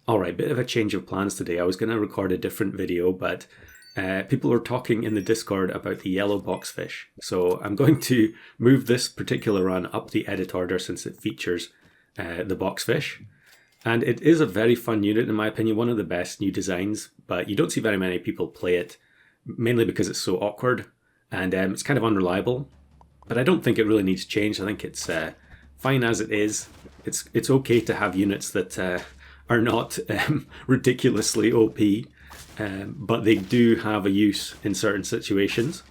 Alright, bit of a change of plans today. I was going to record a different video, but people were talking in the Discord about the yellow boxfish. So I'm going to move this particular run up the edit order since it features the boxfish. And it is a very fun unit, in my opinion, one of the best new designs, but you don't see very many people play it, mainly because it's so awkward and it's kind of unreliable. But I don't think it really needs change. I think it's fine as it is. It's okay to have units that are not ridiculously OP, but they do have a use in certain situations.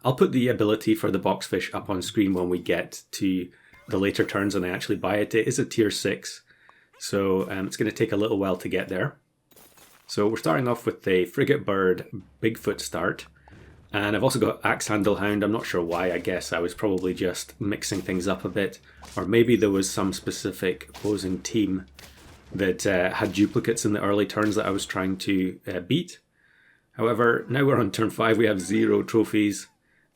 I'll put the ability for the boxfish up on screen when we get to the later turns and I actually buy it. It is a tier 6, so it's going to take a little while to get there. So we're starting off with the frigate bird Bigfoot start. And I've also got Axe Handle Hound. I'm not sure why. I guess I was probably just mixing things up a bit. Or maybe there was some specific opposing team that had duplicates in the early turns that I was trying to beat. However, now we're on turn 5. We have 0 trophies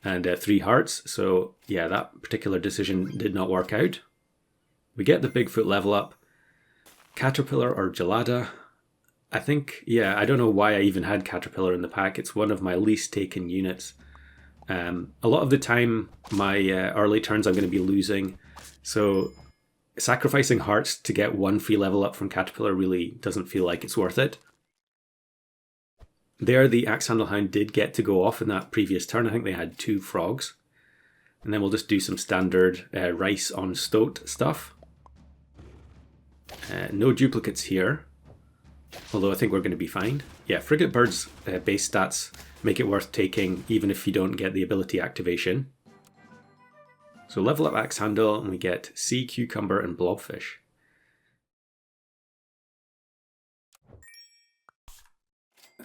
and 3 hearts. So yeah, that particular decision did not work out. We get the Bigfoot level up. Caterpillar or Gelada. I think, yeah, I don't know why I even had Caterpillar in the pack. It's one of my least taken units. A lot of the time, my early turns I'm going to be losing. So sacrificing hearts to get 1 free level up from Caterpillar really doesn't feel like it's worth it. There, the Axe Handle Hound did get to go off in that previous turn. I think they had 2 frogs. And then we'll just do some standard rice on stoat stuff. No duplicates here. Although I think we're going to be fine. Yeah, Frigate Bird's base stats make it worth taking even if you don't get the ability activation. So level up Axe Handle and we get Sea Cucumber and Blobfish.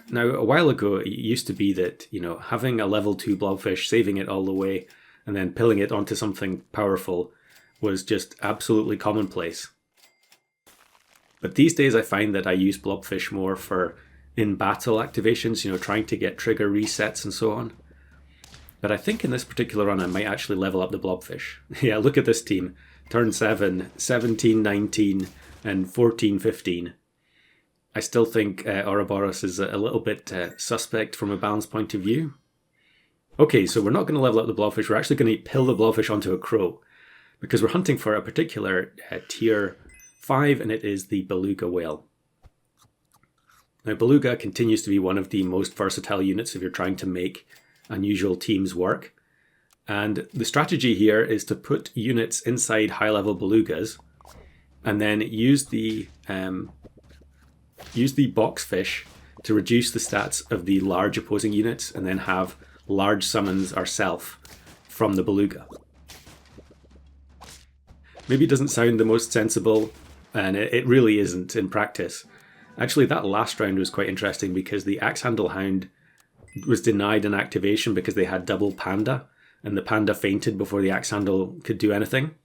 Now a while ago it used to be that, you know, having a level 2 Blobfish, saving it all the way and then pilling it onto something powerful was just absolutely commonplace. But these days I find that I use Blobfish more for in-battle activations, you know, trying to get trigger resets and so on. But I think in this particular run I might actually level up the Blobfish. Yeah, look at this team. Turn 7, 17, 19 and 14, 15. I still think Ouroboros is a little bit suspect from a balance point of view. Okay, so we're not going to level up the Blobfish, we're actually going to pill the Blobfish onto a crow. Because we're hunting for a particular tier 5 and it is the Beluga whale. Now Beluga continues to be one of the most versatile units if you're trying to make unusual teams work. And the strategy here is to put units inside high level Belugas and then use the boxfish to reduce the stats of the large opposing units and then have large summons ourselves from the Beluga. Maybe it doesn't sound the most sensible, and it really isn't in practice. Actually, that last round was quite interesting because the Axe Handle Hound was denied an activation because they had double Panda, and the Panda fainted before the Axe Handle could do anything.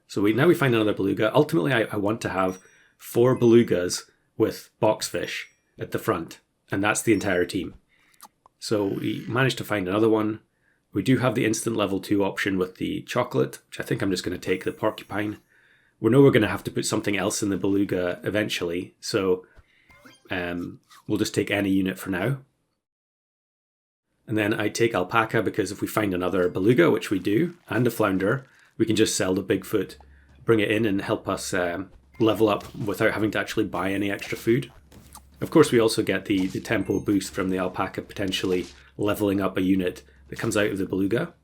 So now we find another Beluga. Ultimately, I want to have 4 Belugas with Boxfish at the front, and that's the entire team. So we managed to find another one. We do have the instant level 2 option with the chocolate, which I think I'm just going to take the porcupine. We know we're going to have to put something else in the Beluga eventually, so we'll just take any unit for now. And then I take alpaca because if we find another Beluga, which we do, and a flounder, we can just sell the Bigfoot, bring it in and help us level up without having to actually buy any extra food. Of course, we also get the tempo boost from the alpaca potentially leveling up a unit that comes out of the Beluga.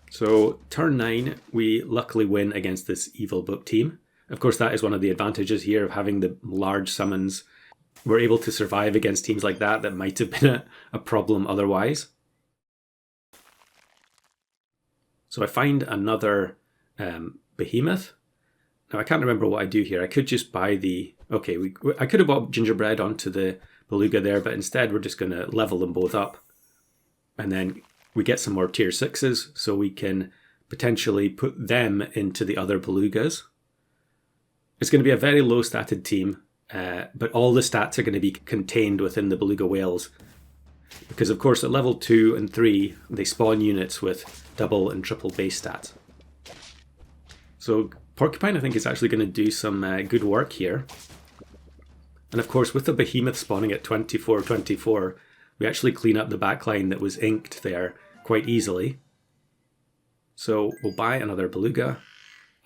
So turn 9, we luckily win against this evil book team. Of course, that is one of the advantages here of having the large summons. We're able to survive against teams like that might have been a problem otherwise. So I find another behemoth. Now I can't remember what I do here. I could just buy the... Okay, I could have bought gingerbread onto the Beluga there, but instead we're just going to level them both up. And then we get some more tier 6s, so we can potentially put them into the other Belugas. It's going to be a very low statted team, but all the stats are going to be contained within the Beluga whales. Because of course at level 2 and 3, they spawn units with double and triple base stats. So Porcupine, I think, is actually going to do some good work here. And of course, with the behemoth spawning at 24-24, we actually clean up the backline that was inked there quite easily. So we'll buy another beluga.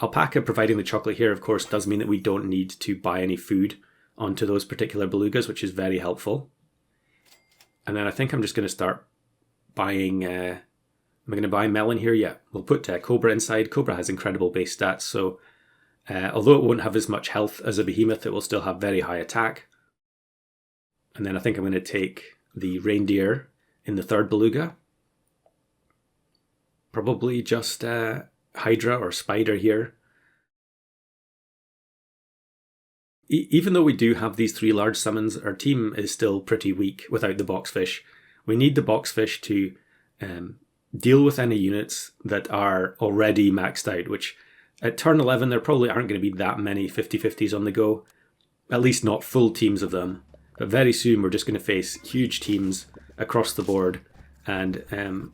Alpaca providing the chocolate here, of course, does mean that we don't need to buy any food onto those particular belugas, which is very helpful. And then I think I'm just going to start buying... am I going to buy melon here? Yeah, we'll put Cobra inside. Cobra has incredible base stats, so although it won't have as much health as a behemoth, it will still have very high attack. And then I think I'm going to take the reindeer in the third beluga. Probably just Hydra or Spider here. Even though we do have these 3 large summons, our team is still pretty weak without the Boxfish. We need the Boxfish to deal with any units that are already maxed out, which at turn 11 there probably aren't going to be that many 50-50s on the go. At least not full teams of them. But very soon we're just going to face huge teams across the board, and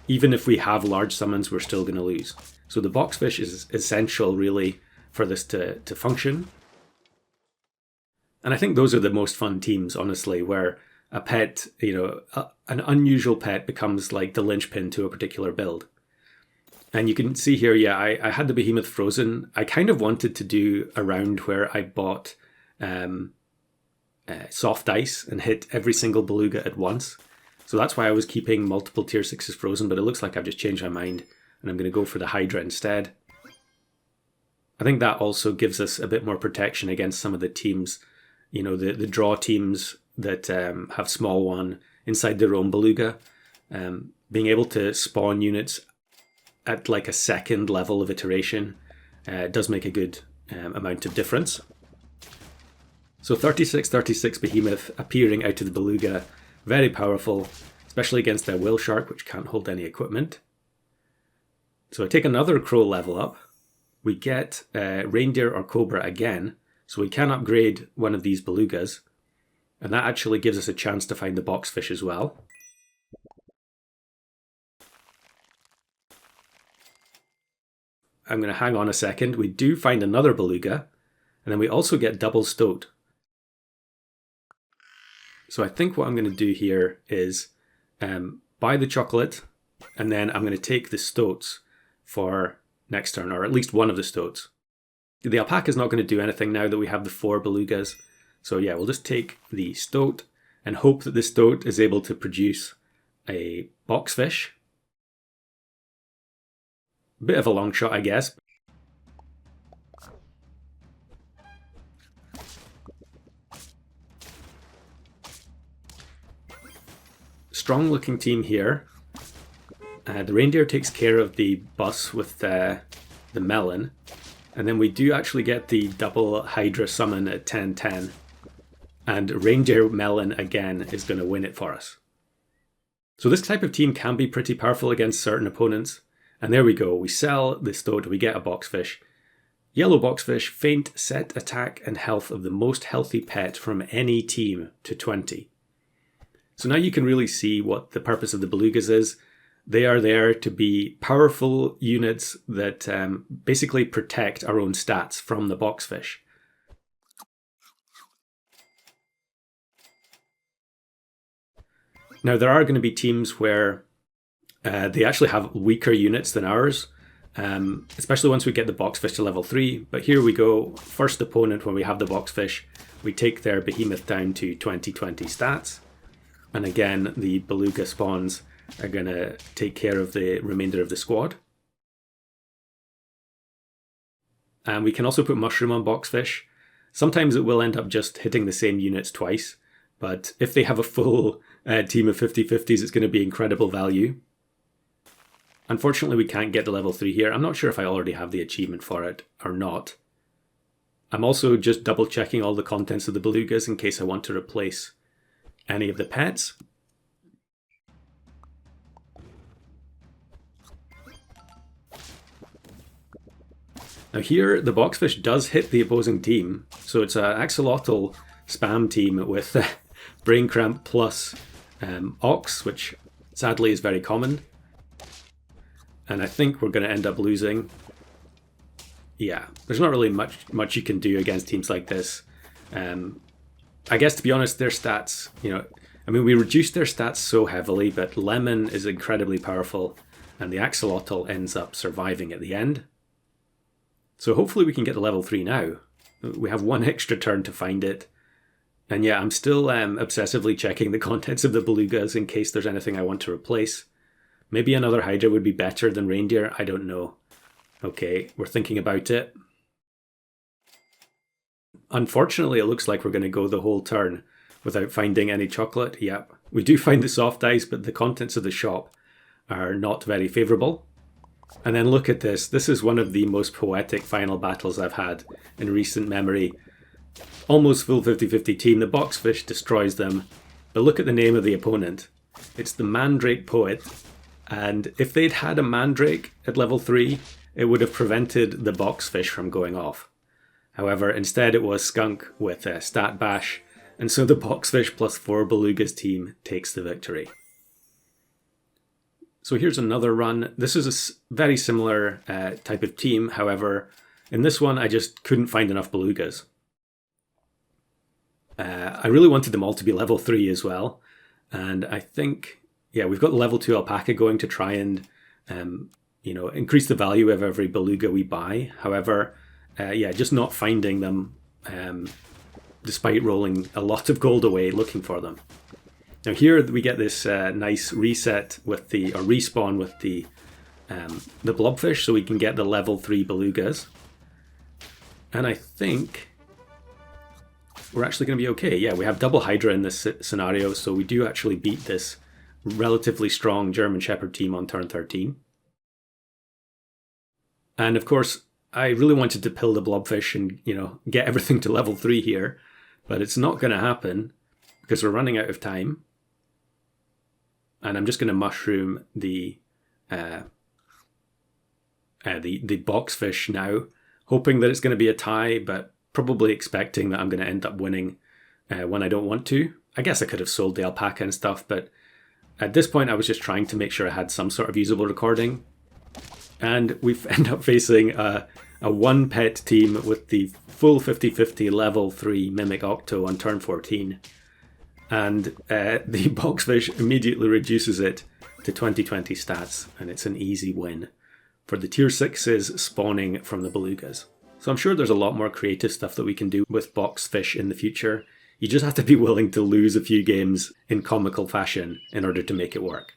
even if we have large summons, we're still going to lose. So the Boxfish is essential, really, for this to function. And I think those are the most fun teams, honestly, where a pet, an unusual pet becomes like the linchpin to a particular build. And you can see here, yeah, I had the Behemoth frozen. I kind of wanted to do a round where I bought soft ice and hit every single beluga at once. So that's why I was keeping multiple tier 6s frozen, but it looks like I've just changed my mind and I'm going to go for the Hydra instead. I think that also gives us a bit more protection against some of the teams, the draw teams that have small one inside their own beluga. Being able to spawn units at like a second level of iteration does make a good amount of difference. So 36-36 Behemoth appearing out of the beluga. Very powerful, especially against their Whale Shark, which can't hold any equipment. So I take another Crow level up. We get Reindeer or Cobra again, so we can upgrade one of these belugas. And that actually gives us a chance to find the Boxfish as well. I'm going to hang on a second. We do find another beluga, and then we also get double stoat. So I think what I'm going to do here is buy the chocolate, and then I'm going to take the stoats for next turn, or at least one of the stoats. The alpaca is not going to do anything now that we have the 4 belugas. So yeah, we'll just take the stoat and hope that the stoat is able to produce a Boxfish. Bit of a long shot, I guess. Strong looking team here. The reindeer takes care of the bus with the melon. And then we do actually get the double Hydra summon at 10-10. And reindeer melon again is going to win it for us. So this type of team can be pretty powerful against certain opponents. And there we go. We sell the stoat, we get a Boxfish. Yellow Boxfish, faint, set, attack and health of the most healthy pet from any team to 20. So now you can really see what the purpose of the belugas is. They are there to be powerful units that basically protect our own stats from the Boxfish. Now there are going to be teams where they actually have weaker units than ours, especially once we get the Boxfish to level 3. But here we go, first opponent when we have the Boxfish, we take their Behemoth down to 20-20 stats. And again, the beluga spawns are going to take care of the remainder of the squad. And we can also put Mushroom on Boxfish. Sometimes it will end up just hitting the same units twice, but if they have a full team of 50-50s, it's going to be incredible value. Unfortunately, we can't get to level 3 here. I'm not sure if I already have the achievement for it or not. I'm also just double checking all the contents of the belugas in case I want to replace any of the pets. Now here, the Boxfish does hit the opposing team, so it's an axolotl spam team with Brain Cramp plus Ox, which sadly is very common. And I think we're going to end up losing. yeah, there's not really much you can do against teams like this. I guess, to be honest, their stats, I mean, we reduced their stats so heavily, but Lemon is incredibly powerful, and the Axolotl ends up surviving at the end. So hopefully we can get to level 3 now. We have one extra turn to find it. And yeah, I'm still obsessively checking the contents of the Belugas in case there's anything I want to replace. Maybe another Hydra would be better than Reindeer, I don't know. Okay, we're thinking about it. Unfortunately, it looks like we're going to go the whole turn without finding any chocolate. Yep, we do find the soft ice, but the contents of the shop are not very favourable. And then look at this. This is one of the most poetic final battles I've had in recent memory. Almost full 50-50 team. The Boxfish destroys them. But look at the name of the opponent. It's the Mandrake Poet. And if they'd had a Mandrake at level 3, it would have prevented the Boxfish from going off. However, instead it was Skunk with a Stat Bash. And so the Boxfish plus 4 Belugas team takes the victory. So here's another run. This is a very similar type of team. However, in this one, I just couldn't find enough Belugas. I really wanted them all to be level 3 as well. And I think, yeah, we've got the level 2 Alpaca going to try and, increase the value of every Beluga we buy. However, yeah, just not finding them, despite rolling a lot of gold away looking for them. Now here we get this nice reset with or respawn with the blobfish, so we can get the level 3 Belugas. And I think we're actually going to be okay. Yeah, we have double Hydra in this scenario, so we do actually beat this relatively strong German Shepherd team on turn 13. And of course, I really wanted to pill the blobfish and, get everything to level 3 here, but it's not going to happen because we're running out of time. And I'm just going to mushroom the Boxfish now, hoping that it's going to be a tie, but probably expecting that I'm going to end up winning when I don't want to. I guess I could have sold the Alpaca and stuff, but at this point I was just trying to make sure I had some sort of usable recording. And we end up facing a one pet team with the full 50-50 level 3 Mimic Octo on turn 14. And the Boxfish immediately reduces it to 2020 stats, and it's an easy win for the tier 6s spawning from the Belugas. So I'm sure there's a lot more creative stuff that we can do with Boxfish in the future. You just have to be willing to lose a few games in comical fashion in order to make it work.